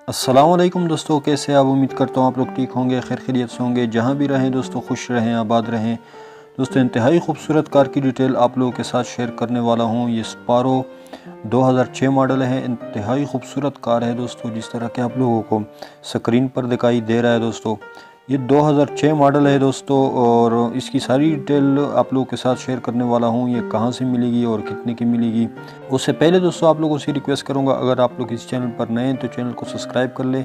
अस्सलामुअलैकुम दोस्तों, कैसे आप? उम्मीद करता हूँ आप लोग ठीक होंगे, खैर खैरियत से होंगे। जहाँ भी रहें दोस्तों, खुश रहें, आबाद रहें। दोस्तों, इंतहाई खूबसूरत कार की डिटेल आप लोगों के साथ शेयर करने वाला हूँ। ये स्पारो 2006 मॉडल है। इंतहाई खूबसूरत कार है दोस्तों, जिस तरह के आप लोगों को स्क्रीन पर दिखाई दे रहा है दोस्तों। ये 2006 मॉडल है दोस्तों, और इसकी सारी डिटेल आप लोगों के साथ शेयर करने वाला हूँ। ये कहाँ से मिलेगी और कितने की मिलेगी। उससे पहले दोस्तों आप लोगों से रिक्वेस्ट करूँगा, अगर आप लोग इस चैनल पर नए हैं तो चैनल को सब्सक्राइब कर लें,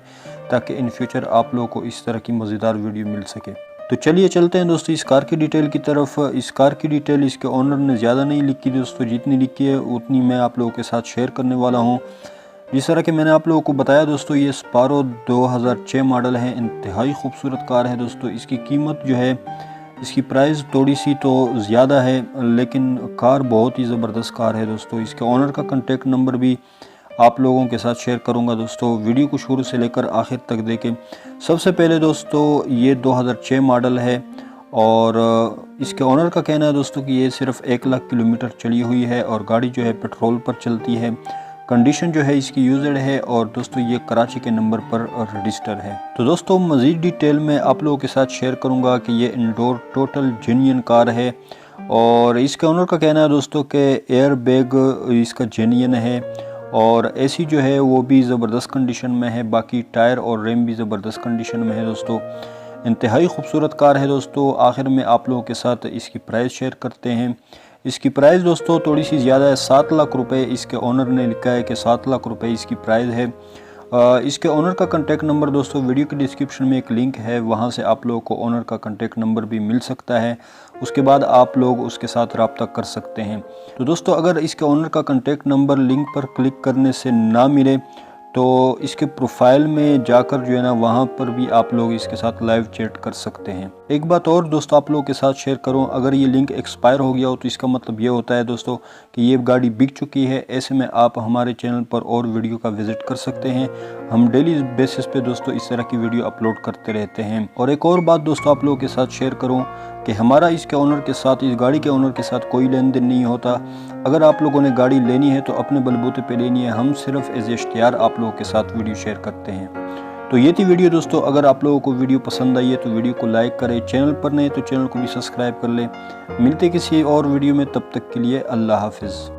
ताकि इन फ्यूचर आप लोगों को इस तरह की मज़ेदार वीडियो मिल सके। तो चलिए चलते हैं दोस्तों इस कार की डिटेल की तरफ। इस कार की डिटेल इसके ओनर ने ज़्यादा नहीं लिखी दोस्तों, जितनी लिखी है उतनी मैं आप लोगों के साथ शेयर करने वाला हूँ। जिस तरह के मैंने आप लोगों को बताया दोस्तों, ये स्पारो 2006 मॉडल है। इंतहाई खूबसूरत कार है दोस्तों। इसकी कीमत जो है, इसकी प्राइस थोड़ी सी तो ज़्यादा है, लेकिन कार बहुत ही ज़बरदस्त कार है दोस्तों। इसके ओनर का कॉन्टेक्ट नंबर भी आप लोगों के साथ शेयर करूंगा दोस्तों। वीडियो को शुरू से लेकर आखिर तक देखें। सबसे पहले दोस्तों, ये 2006 मॉडल है, और इसके ओनर का कहना है दोस्तों कि ये सिर्फ 1 लाख किलोमीटर चली हुई है, और गाड़ी जो है पेट्रोल पर चलती है। कंडीशन जो है इसकी यूज्ड है, और दोस्तों ये कराची के नंबर पर रजिस्टर है। तो दोस्तों, मज़ीद डिटेल में आप लोगों के साथ शेयर करूंगा कि ये इंडोर टोटल जेन्युइन कार है। और इसके ओनर का कहना है दोस्तों कि एयर बैग इसका जेन्युइन है, और एसी जो है वो भी ज़बरदस्त कंडीशन में है। बाकी टायर और रेम भी ज़बरदस्त कंडीशन में है दोस्तों। इंतहाई खूबसूरत कार है दोस्तों। आखिर में आप लोगों के साथ इसकी प्राइस शेयर करते हैं। इसकी प्राइस दोस्तों थोड़ी सी ज़्यादा है, 7 लाख रुपए इसके ओनर ने लिखा है कि 7 लाख रुपए इसकी प्राइस है। इसके ओनर का कॉन्टैक्ट नंबर दोस्तों वीडियो के डिस्क्रिप्शन में एक लिंक है, वहां से आप लोगों को ओनर का कॉन्टैक्ट नंबर भी मिल सकता है। उसके बाद आप लोग उसके साथ रब्ता कर सकते हैं। तो दोस्तों, अगर इसके ओनर का कॉन्टैक्ट नंबर लिंक पर क्लिक करने से ना मिले तो इसके प्रोफाइल में जाकर जो है ना, वहाँ पर भी आप लोग इसके साथ लाइव चैट कर सकते हैं। एक बात और दोस्तों आप लोगों के साथ शेयर करूं, अगर ये लिंक एक्सपायर हो गया हो तो इसका मतलब ये होता है दोस्तों कि ये गाड़ी बिक चुकी है। ऐसे में आप हमारे चैनल पर और वीडियो का विजिट कर सकते हैं। हम डेली बेसिस पे दोस्तों इस तरह की वीडियो अपलोड करते रहते हैं। और एक और बात दोस्तों आप लोगों के साथ शेयर करूँ कि हमारा इसके ओनर के साथ, इस गाड़ी के ओनर के साथ कोई लेन देन नहीं होता। अगर आप लोगों ने गाड़ी लेनी है तो अपने बलबूते पे लेनी है। हम सिर्फ एज इश्तिहार आप लोगों के साथ वीडियो शेयर करते हैं। तो ये थी वीडियो दोस्तों। अगर आप लोगों को वीडियो पसंद आई है तो वीडियो को लाइक करें, चैनल पर नए तो चैनल को भी सब्सक्राइब कर लें। मिलते किसी और वीडियो में, तब तक के लिए अल्लाह हाफिज़।